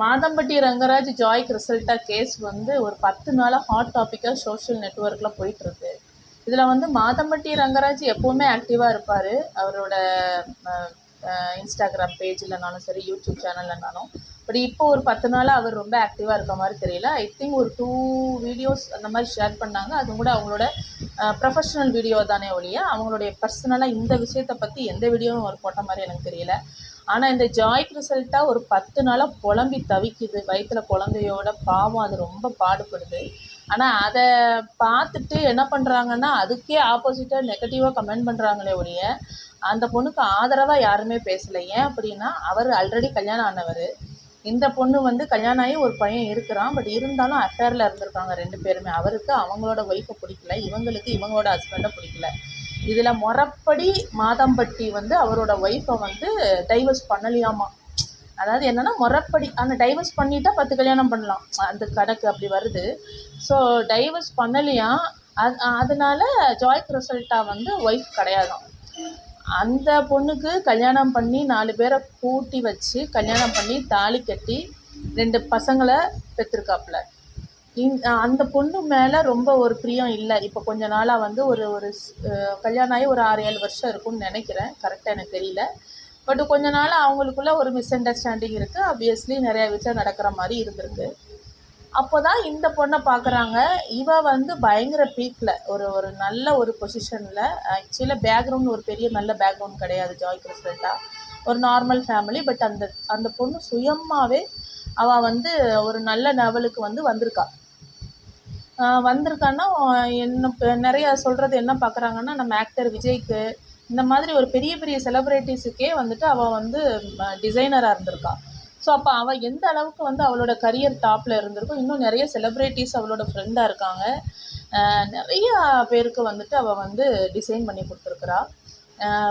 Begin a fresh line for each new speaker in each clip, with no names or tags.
Madhampatti Rangaraj Joy கிறிசல்ட்டா case வந்து ஒரு 10 நாளாக ஹாட் டாப்பிக்காக சோஷியல் நெட்ஒர்க்கில் போயிட்டுருக்கு. இதில் வந்து மாதம்பட்டி ரங்கராஜ் எப்போவுமே ஆக்டிவாக இருப்பார். அவரோட இன்ஸ்டாகிராம் பேஜ்லனாலும் சரி, யூடியூப் சேனல்லனாலும். பட் இப்போ ஒரு 10 நாளாக அவர் ரொம்ப ஆக்டிவாக இருக்க மாதிரி தெரியல. ஐ திங்க் ஒரு 2 வீடியோஸ் அந்த மாதிரி ஷேர் பண்ணாங்க. அது கூட அவங்களோட ப்ரொஃபஷ்னல் வீடியோ தானே ஒழிய அவங்களுடைய பர்சனலாக இந்த விஷயத்தை பற்றி எந்த வீடியோவும் அவர் போட்ட மாதிரி எனக்கு தெரியல. ஆனால் இந்த ஜாய் கிறிசல்ட்டா ஒரு 10 நாளாக புலம்பி தவிக்குது. வயிற்றில் குழந்தையோட பாவம், அது ரொம்ப பாடுபடுது. ஆனால் அதை பார்த்துட்டு என்ன பண்ணுறாங்கன்னா, அதுக்கே ஆப்போசிட்டாக நெகட்டிவாக கமெண்ட் பண்ணுறாங்களே ஒழிய அந்த பொண்ணுக்கு ஆதரவாக யாருமே பேசலை. ஏன் அப்படின்னா, அவர் ஆல்ரெடி கல்யாணம் ஆனவர். இந்த பொண்ணு வந்து கல்யாணம் ஆகி ஒரு பையன் இருக்கிறான். பட் இருந்தாலும் அஃபேரில் இருந்திருக்காங்க 2 பேருமே. அவருக்கு அவங்களோட ஒய்ஃபை பிடிக்கல, இவங்களுக்கு இவங்களோட ஹஸ்பண்டை பிடிக்கல. இதில் முறைப்படி மாதம்பட்டி வந்து அவரோட ஒய்ஃபை வந்து டைவர்ஸ் பண்ணலையாமா. அதாவது என்னென்னா முறைப்படி, ஆனால் டைவர்ஸ் பண்ணிட்டா 10 கல்யாணம் பண்ணலாம், அந்த கணக்கு அப்படி வருது. ஸோ டைவர்ஸ் பண்ணலையா, அதனால ஜாய் கிறிசல்ட்டா வந்து ஒய்ஃப் கிடையாதாம். அந்த பொண்ணுக்கு கல்யாணம் பண்ணி 4 பேரை கூட்டி வச்சு கல்யாணம் பண்ணி தாலி கட்டி 2 பசங்களை பெற்றிருக்காப்புல. அந்த பொண்ணு மேலே ரொம்ப ஒரு பிரியம் இல்லை. இப்போ கொஞ்ச நாளாக வந்து ஒரு கல்யாணம் ஆகி ஒரு 6-7 வருஷம் இருக்கும்னு நினைக்கிறேன், கரெக்டாக எனக்கு தெரியல. பட் கொஞ்ச நாள் அவங்களுக்குள்ள ஒரு மிஸ் அண்டர்ஸ்டாண்டிங் இருக்குது. ஆப்வியஸ்லி நிறையா வீட்டில் நடக்கிற மாதிரி இருந்திருக்கு. அப்போ தான் இந்த பொண்ணை பார்க்குறாங்க. இவ வந்து பயங்கர பீக்கில், ஒரு நல்ல ஒரு பொசிஷனில். ஆக்சுவலாக பேக்ரவுண்ட் ஒரு பெரிய நல்ல பேக்ரவுண்ட் கிடையாது ஜாய் கிறிசல்ட்டா, ஒரு நார்மல் ஃபேமிலி. பட் அந்த பொண்ணு சுயமாகவே அவள் வந்து ஒரு நல்ல லெவலுக்கு வந்து வந்திருக்கான்னா என்ன நிறையா சொல்கிறது என்ன பார்க்குறாங்கன்னா, நம்ம ஆக்டர் விஜய்க்கு, இந்த மாதிரி ஒரு பெரிய பெரிய செலிப்ரிட்டிஸுக்கே வந்துட்டு அவள் வந்து டிசைனராக இருந்திருக்கா. ஸோ அப்போ அவள் எந்த அளவுக்கு வந்து அவளோட கரியர் டாப்பில் இருந்திருக்கும். இன்னும் நிறைய செலிப்ரிட்டிஸ் அவளோட ஃப்ரெண்டாக இருக்காங்க. நிறையா பேருக்கு வந்துட்டு அவள் வந்து டிசைன் பண்ணி கொடுத்துருக்குறா.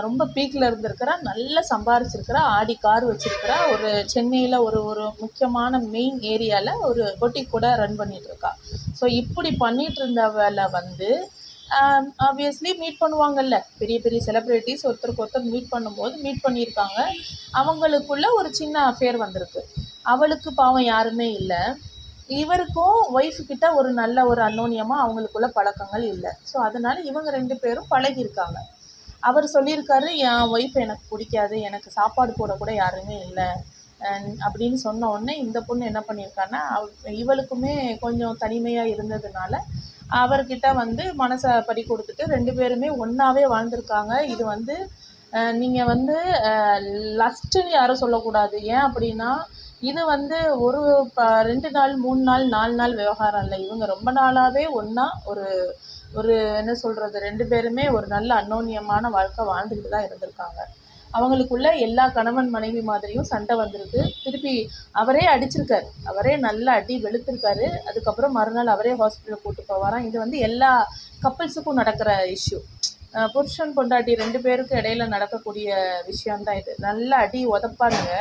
ரொம்ப பீக்கில் இருந்திருக்கிறா, நல்லா சம்பாரிச்சிருக்கிறா, ஆடி கார் வச்சுருக்கிறா. ஒரு சென்னையில் ஒரு முக்கியமான மெயின் ஏரியாவில் ஒரு பொட்டிக் கூட ரன் பண்ணிகிட்ருக்கா. ஸோ இப்படி பண்ணிகிட்டு இருந்தவளை வந்து ஆப்வியஸ்லி மீட் பண்ணுவாங்கல்ல, பெரிய பெரிய செலிப்ரிட்டிஸ் ஒருத்தருக்கு ஒருத்தர் மீட் பண்ணும்போது மீட் பண்ணியிருக்காங்க. அவங்களுக்குள்ள ஒரு சின்ன அஃபேர் வந்திருக்கு. அவளுக்கு பாவம் யாருமே இல்லை. இவருக்கும் ஒய்ஃபுக்கிட்ட ஒரு நல்ல ஒரு அன்னோன்யமாக அவங்களுக்குள்ள பழக்கங்கள் இல்லை. ஸோ அதனால் இவங்க 2 பேரும் பழகியிருக்காங்க. அவர் சொல்லியிருக்காரு, என் ஒய்ஃப் எனக்கு பிடிக்காது, எனக்கு சாப்பாடு போடக்கூட யாருமே இல்லை அப்படின்னு சொன்ன உடனே இந்த பொண்ணு என்ன பண்ணியிருக்கான்னா, இவளுக்குமே கொஞ்சம் தனிமையாக இருந்ததுனால அவர்கிட்ட வந்து மனசை பறி கொடுத்துட்டு 2 பேருமே ஒன்றாவே வாழ்ந்திருக்காங்க. இது வந்து நீங்கள் வந்து லஸ்ட்டுன்னு யாரும் சொல்லக்கூடாது. ஏன் அப்படின்னா, இது வந்து 2 நாள் 3 நாள் 4 நாள் விவகாரம் இல்லை. இவங்க ரொம்ப நாளாகவே ஒன்றா ஒரு என்ன சொல்கிறது, 2 பேருமே ஒரு நல்ல அன்னோன்யமான வாழ்க்கை வாழ்ந்துக்கிட்டு தான் இருந்திருக்காங்க. அவங்களுக்குள்ள எல்லா கணவன் மனைவி மாதிரியும் சண்டை வந்திருக்கு. திருப்பி அவரே அடிச்சிருக்காரு, அவரே நல்ல அடி வெளுத்திருக்காரு. அதுக்கப்புறம் மறுநாள் அவரே ஹாஸ்பிட்டல் கூட்டு போவாராம். இது வந்து எல்லா கப்பிள்ஸுக்கும் நடக்கிற இஷ்யூ. புருஷன் பொண்டாட்டி 2 பேருக்கு இடையில நடக்கக்கூடிய விஷயந்தான் இது. நல்ல அடி உதப்பானுங்க,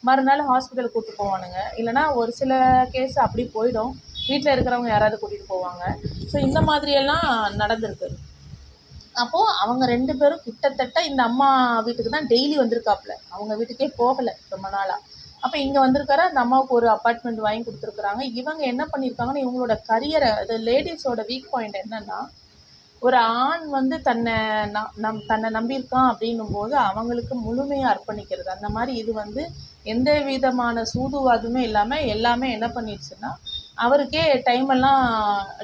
மறுநாள் ஹாஸ்பிட்டல் கூட்டு போவானுங்க. இல்லைனா ஒரு சில கேஸ் அப்படி போயிடும், வீட்டில் இருக்கிறவங்க யாராவது கூட்டிகிட்டு போவாங்க. ஸோ இந்த மாதிரியெல்லாம் நடந்திருக்கு. அப்போது அவங்க 2 பேரும் கிட்டத்தட்ட இந்த அம்மா வீட்டுக்கு தான் டெய்லி வந்திருக்காப்புல, அவங்க வீட்டுக்கே போகலை ரொம்ப நாளாக. அப்போ இங்கே வந்திருக்காரு. அந்த அம்மாவுக்கு ஒரு அப்பார்ட்மெண்ட் வாங்கி கொடுத்துருக்குறாங்க. இவங்க என்ன பண்ணியிருக்காங்கன்னா, இவங்களோட கரியரை, அது லேடிஸோட வீக் பாயிண்ட் என்னென்னா, ஒரு ஆண் வந்து தன்னை நம்பியிருக்கான் அப்படின்னும் போது அவங்களுக்கு முழுமையாக அர்ப்பணிக்கிறது. அந்த மாதிரி இது வந்து எந்த விதமான சூதுவாதுமே இல்லாமல் எல்லாமே என்ன பண்ணிடுச்சுன்னா, அவருக்கே டைமெல்லாம்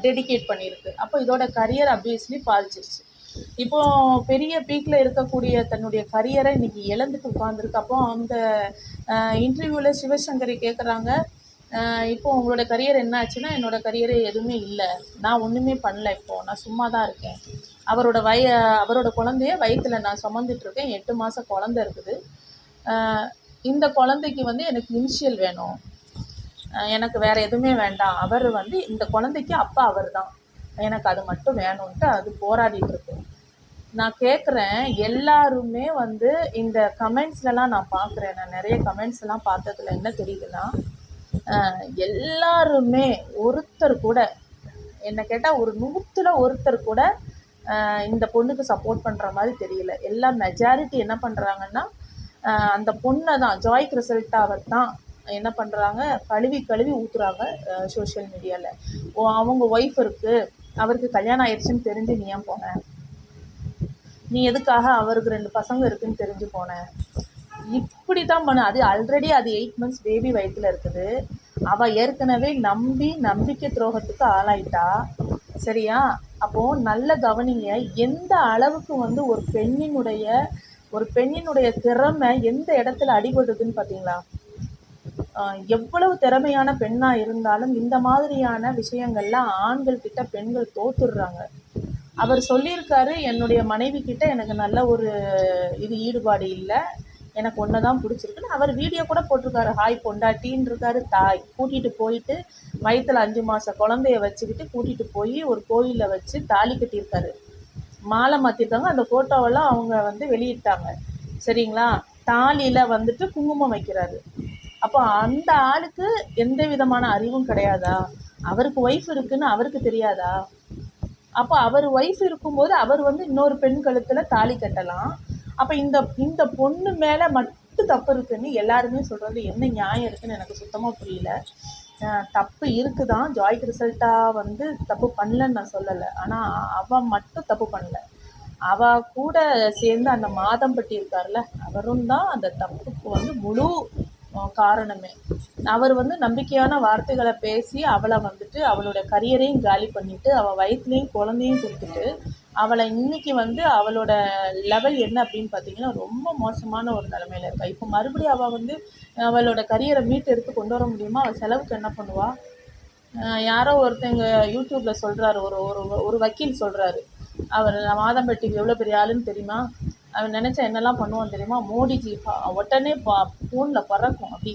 டெடிகேட் பண்ணியிருக்கு. அப்போ இதோட கரியர் அப்வியஸ்லி பாதிச்சிருச்சு. இப்போது பெரிய பீக்கில் இருக்கக்கூடிய தன்னுடைய கரியரை இன்றைக்கி இழந்துட்டு உட்காந்துருக்கு. அப்போ அந்த இன்டர்வியூவில் சிவசங்கரி கேட்குறாங்க, இப்போ உங்களோட கரியர் என்ன ஆச்சுன்னா, என்னோடய கரியர் எதுவுமே இல்லை, நான் ஒன்றுமே பண்ணல, இப்போது நான் சும்மா தான் இருக்கேன். அவரோட குழந்தைய வயிற்றில் நான் சுமந்துட்டுருக்கேன், 8 மாதம் குழந்தை இருக்குது. இந்த குழந்தைக்கு வந்து எனக்கு இனிஷியல் வேணும், எனக்கு வேறு எதுவுமே வேண்டாம். அவர் வந்து இந்த குழந்தைக்கு அப்பா அவர் தான், எனக்கு அது மட்டும் வேணும்ன்ட்டு அது போராடிட்டுருக்கு. நான் கேட்குறேன், எல்லாருமே வந்து இந்த கமெண்ட்ஸ்லலாம் நான் பார்க்குறேன், நான் நிறைய கமெண்ட்ஸ்லாம் பார்த்ததுல என்ன தெரியுதுன்னா, எல்லாருமே ஒருத்தர் கூட, என்ன கேட்டால் ஒரு 100ல் ஒருத்தர் கூட இந்த பொண்ணுக்கு சப்போர்ட் பண்ணுற மாதிரி தெரியல. எல்லாம் மெஜாரிட்டி என்ன பண்ணுறாங்கன்னா, அந்த பொண்ணை தான், ஜாய் கிறிசல்ட்டாவை தான் என்ன பண்ணுறாங்க, கழுவி கழுவி ஊற்றுறாங்க சோஷியல் மீடியாவில். அவங்க ஒய்ஃப் இருக்குது, அவருக்கு கல்யாணம் ஆயிடுச்சுன்னு தெரிஞ்சு நீ ஏன் போன, நீ எதுக்காக அவருக்கு 2 பசங்க இருக்குன்னு தெரிஞ்சு போன, இப்படி தான் பண்ண. அது ஆல்ரெடி அது 8 months பேபி வயிற்றுல இருக்குது. அவள் ஏற்கனவே நம்பிக்கை துரோகத்துக்கு ஆளாயிட்டா. சரியா? அப்போது நல்ல கவனிங்க, எந்த அளவுக்கு வந்து ஒரு பெண்ணினுடைய திறமை எந்த இடத்துல அடிபடுதுன்னு பார்த்தீங்களா? எவ்வளவு திறமையான பெண்ணாக இருந்தாலும் இந்த மாதிரியான விஷயங்கள்லாம் ஆண்கள் கிட்ட பெண்கள் தோத்துடுறாங்க. அவர் சொல்லியிருக்காரு, என்னுடைய மனைவி கிட்ட எனக்கு நல்ல ஒரு ஈடுபாடு இல்லை, எனக்கு ஒன்று தான் பிடிச்சிருக்குன்னு அவர் வீடியோ கூட போட்டிருக்காரு. ஹாய் பொண்டாட்டின்னு இருக்காரு. தாய் கூட்டிகிட்டு போயிட்டு வயிற்றுல 5 மாத குழந்தைய வச்சுக்கிட்டு கூட்டிகிட்டு போய் ஒரு கோயிலில் வச்சு தாலி கட்டியிருக்காரு, மாலை மாற்றிருக்காங்க. அந்த ஃபோட்டோவெல்லாம் அவங்க வந்து வெளியிட்டாங்க. சரிங்களா? தாலியில் வந்துட்டு குங்குமம் வைக்கிறாரு. அப்போ அந்த ஆளுக்கு எந்த விதமான அறிவும் கிடையாதா? அவருக்கு ஒய்ஃப் இருக்குன்னு அவருக்கு தெரியாதா? அப்போ அவர் ஒய்ஃப் இருக்கும்போது அவர் வந்து இன்னொரு பெண் கழுத்தில் தாலி கட்டலாம். அப்போ இந்த பொண்ணு மேலே மட்டும் தப்பு இருக்குன்னு எல்லாருமே சொல்கிறது என்ன நியாயம் இருக்குன்னு எனக்கு சுத்தமாக புரியல. தப்பு இருக்குதான், ஜாய் கிறிசல்ட்டா வந்து தப்பு பண்ணலன்னு நான் சொல்லலை. ஆனால் அவன் மட்டும் தப்பு பண்ணல, அவள் கூட சேர்ந்து அந்த மாதம்பட்டி இருக்கார்ல, அவரும் தான் அந்த தப்புக்கு வந்து முழு காரணமே. அவர் வந்து நம்பிக்கையான வார்த்தைகளை பேசி அவளை வந்துட்டு அவளோட கரியரையும் காலி பண்ணிவிட்டு அவள் வயிற்றுலையும் குழந்தையும் கொடுத்துட்டு அவளை இன்னைக்கு வந்து அவளோட லெவல் என்ன அப்படின்னு பார்த்தீங்கன்னா ரொம்ப மோசமான ஒரு நிலமையில இருக்கா. இப்போ மறுபடியும் அவள் வந்து அவளோட கரியரை மீட்டு எடுத்து கொண்டு வர முடியுமா? அவள் செலவுக்கு என்ன பண்ணுவாள்? யாரோ ஒருத்தங்க யூடியூப்பில் சொல்கிறாரு, ஒரு ஒரு ஒரு வக்கீல் சொல்கிறாரு, அவர் மாதம்பட்டிக்கு எவ்வளோ பெரிய ஆளுன்னு தெரியுமா, அவன் நினச்சா என்னெல்லாம் பண்ணுவான் தெரியுமா, மோடிஜி உடனே ஃபோனில் பறக்கும். அப்படி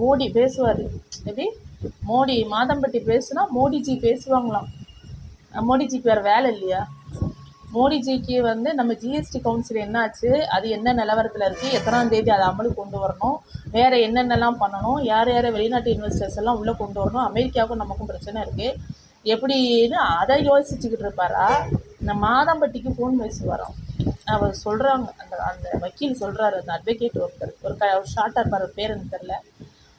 மோடி பேசுவார், எப்படி மோடி மாதம்பட்டி பேசுனா மோடிஜி பேசுவாங்களாம். மோடிஜிக்கு வேறு வேலை இல்லையா? மோடிஜிக்கு வந்து நம்ம ஜிஎஸ்டி கவுன்சில் என்னாச்சு, அது என்ன நிலவரத்தில் இருக்குது, எத்தனாம் தேதி அதை அமலுக்கு கொண்டு வரணும், வேறு என்னென்னலாம் பண்ணணும், யார் வெளிநாட்டு இன்வெஸ்டர்ஸ் எல்லாம் உள்ளே கொண்டு வரணும், அமெரிக்காவுக்கும் நமக்கும் பிரச்சனை இருக்குது, எப்படின்னு அதை யோசிச்சுக்கிட்டு இருப்பாரா? இந்த மாதம்பட்டிக்கு ஃபோன் பேசி வரோம். அவர் சொல்கிறாங்க, அந்த அந்த வக்கீல் சொல்கிறாரு, அந்த அட்வொகேட் ஒருத்தர், ஒரு ஷார்ட்டாக இருப்பார், பேர் எனக்கு தெரில.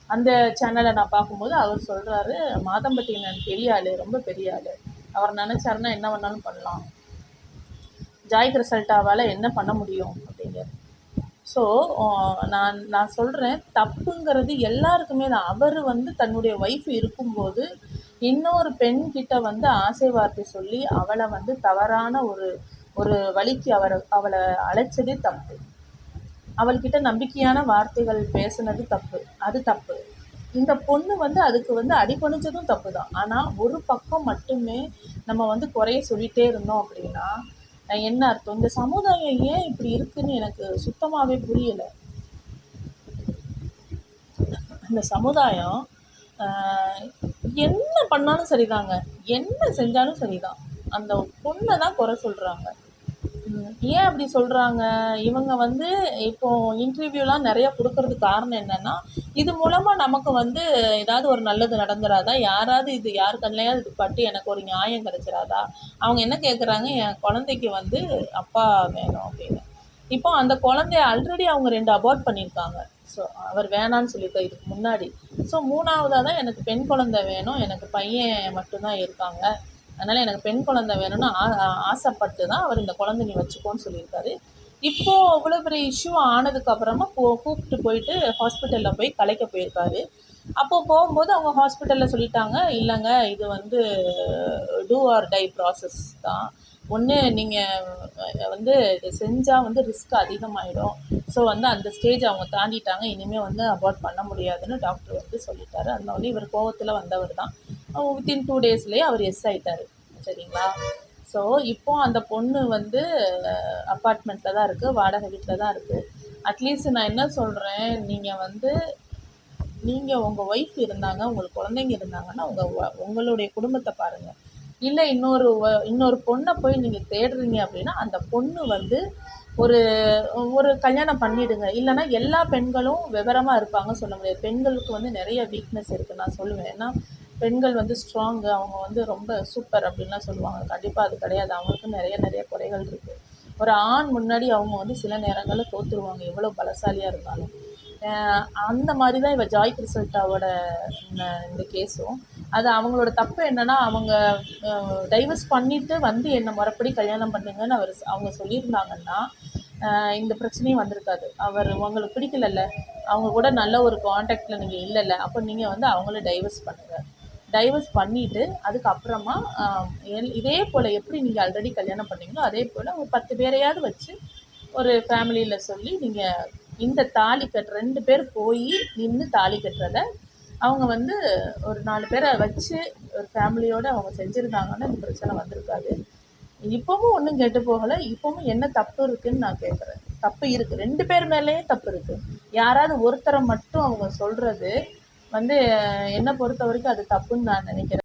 அந்த சேனலை நான் பார்க்கும்போது அவர் சொல்கிறாரு, மாதம்பட்டி நான் பெரிய ஆள், ரொம்ப பெரிய ஆள், அவர் நினச்சாருன்னா என்ன வேணாலும் பண்ணலாம், ஜாய் கிறிசல்ட்டாவால் என்ன பண்ண முடியும் அப்படிங்கிறது. ஸோ நான் சொல்கிறேன், தப்புங்கிறது எல்லாருக்குமே தான். அவர் வந்து தன்னுடைய ஒய்ஃப் இருக்கும்போது இன்னொரு பெண்கிட்ட வந்து ஆசை வார்த்தை சொல்லி அவளை வந்து தவறான ஒரு வழிக்கு அவளை அழைச்சதே தப்பு. அவள்கிட்ட நம்பிக்கையான வார்த்தைகள் பேசுனது தப்பு, அது தப்பு. இந்த பொண்ணு வந்து அதுக்கு வந்து அடிபணிச்சதும் தப்பு தான். ஆனால் ஒரு பக்கம் மட்டுமே நம்ம வந்து குறைய சொல்லிகிட்டே இருந்தோம் அப்படின்னா என்ன அர்த்தம்? இந்த சமுதாயம் ஏன் இப்படி இருக்குன்னு எனக்கு சுத்தமாகவே புரியலை. இந்த சமுதாயம் என்ன பண்ணாலும் சரிதாங்க, என்ன செஞ்சாலும் சரிதான், அந்த பொண்ணை தான் குறை சொல்கிறாங்க. ஏன் அப்படி சொல்கிறாங்க? இவங்க வந்து இப்போ இன்டர்வியூலாம் நிறையா கொடுக்கறதுக்கு காரணம் என்னென்னா, இது மூலமாக நமக்கு வந்து ஏதாவது ஒரு நல்லது நடந்துராதா, யாராவது இது யார் கண்ணையாவது இது பட்டு எனக்கு ஒரு நியாயம் கிடச்சிராதா? அவங்க என்ன கேட்குறாங்க, என் குழந்தைக்கு வந்து அப்பா வேணும் அப்படின்னு. இப்போ அந்த குழந்தைய ஆல்ரெடி அவங்க 2 அபார்ட் பண்ணியிருக்காங்க. ஸோ அவர் வேணான்னு சொல்லியிருக்காரு இதுக்கு முன்னாடி. ஸோ 3வதாக தான் எனக்கு பெண் குழந்தை வேணும், எனக்கு பையன் மட்டும்தான் இருக்காங்க, அதனால் எனக்கு பெண் குழந்தை வேணும்னு ஆசைப்பட்டு தான் அவர் இந்த குழந்தை நீ வச்சுக்கோன்னு சொல்லியிருக்காரு. இப்போது அவ்வளோ பெரிய இஷ்யூ ஆனதுக்கப்புறமா கூப்பிட்டு போயிட்டு ஹாஸ்பிட்டலில் போய் கலைக்க போயிருக்காரு. அப்போது போகும்போது அவங்க ஹாஸ்பிட்டலில் சொல்லிட்டாங்க, இல்லைங்க இது வந்து டூ ஆர் டை ப்ராசஸ் தான், ஒன்று நீங்கள் வந்து இது செஞ்சால் வந்து ரிஸ்க் அதிகமாகிடும், ஸோ வந்து அந்த ஸ்டேஜ் அவங்க தாண்டிட்டாங்க, இனிமேல் வந்து அபார்ட் பண்ண முடியாதுன்னு டாக்டர் வந்து சொல்லிட்டாரு. அதனால வந்து இவர் கோவத்தில் வந்தவர் தான். வித்தின் 2 டேஸ்லேயே அவர் எஸ் ஆகிட்டார். சரிங்களா? ஸோ இப்போது அந்த பொண்ணு வந்து அப்பார்ட்மெண்ட்டில் தான் இருக்குது, வாடகை வீட்டில் தான் இருக்குது. அட்லீஸ்ட் நான் என்ன சொல்கிறேன், நீங்கள் உங்கள் ஒய்ஃப் இருந்தாங்க, உங்களுக்கு குழந்தைங்க இருந்தாங்கன்னா உங்களுடைய குடும்பத்தை பாருங்கள். இல்லை இன்னொரு பொண்ணை போய் நீங்கள் தேடுறீங்க அப்படின்னா அந்த பொண்ணு வந்து ஒரு கல்யாணம் பண்ணிவிடுங்க. இல்லைனா எல்லா பெண்களும் விவரமாக இருப்பாங்க சொல்ல முடியாது. பெண்களுக்கு வந்து நிறைய வீக்னஸ் இருக்குது நான் சொல்லுவேன். ஏன்னா பெண்கள் வந்து ஸ்ட்ராங்கு, அவங்க வந்து ரொம்ப சூப்பர் அப்படின்லாம் சொல்லுவாங்க. கண்டிப்பாக அது கிடையாது. அவங்களுக்கும் நிறைய குறைகள் இருக்குது. ஒரு ஆண் முன்னாடி அவங்க வந்து சில நேரங்களில் தோற்றுருவாங்க, எவ்வளோ பலசாலியாக இருந்தாலும். அந்த மாதிரி தான் இவ ஜாய் கிறிசல்டாவோட இந்த கேஸும். அது அவங்களோட தப்பு என்னன்னா, அவங்க டைவர்ஸ் பண்ணிட்டு வந்து என்ன முறைப்படி கல்யாணம் பண்ணுங்கன்னு அவங்க சொல்லியிருந்தாங்கன்னா, இந்த பிரச்சனையும் வந்திருக்காது. உங்களுக்கு பிடிக்கலல்ல, அவங்க கூட நல்ல ஒரு கான்டாக்டில் நீங்கள் இல்லைல்ல, அப்போ நீங்கள் வந்து அவங்கள டைவர்ஸ் பண்ணுங்கள். டைவர்ஸ் பண்ணிவிட்டு அதுக்கப்புறமா இதே போல் எப்படி நீங்கள் ஆல்ரெடி கல்யாணம் பண்ணீங்களோ அதே போல் ஒரு 10 பேரையாவது வச்சு ஒரு ஃபேமிலியில் சொல்லி நீங்கள் இந்த தாலி 2 பேர் போய் நின்று தாலி கட்டுறத அவங்க வந்து ஒரு 4 பேரை வச்சு ஒரு ஃபேமிலியோடு அவங்க செஞ்சுருந்தாங்கன்னா இந்த பிரச்சனை வந்திருக்காது. இப்போவும் ஒன்றும் கெட்டு போகலை. இப்போவும் என்ன தப்பு இருக்குதுன்னு நான் கேட்குறேன். தப்பு இருக்குது, 2 பேர் மேலேயும் தப்பு இருக்குது. யாராவது ஒருத்தரை மட்டும் அவங்க சொல்கிறது வந்து என்னை பொறுத்த வரைக்கும் அது தப்புன்னு நான் நினைக்கிறேன்.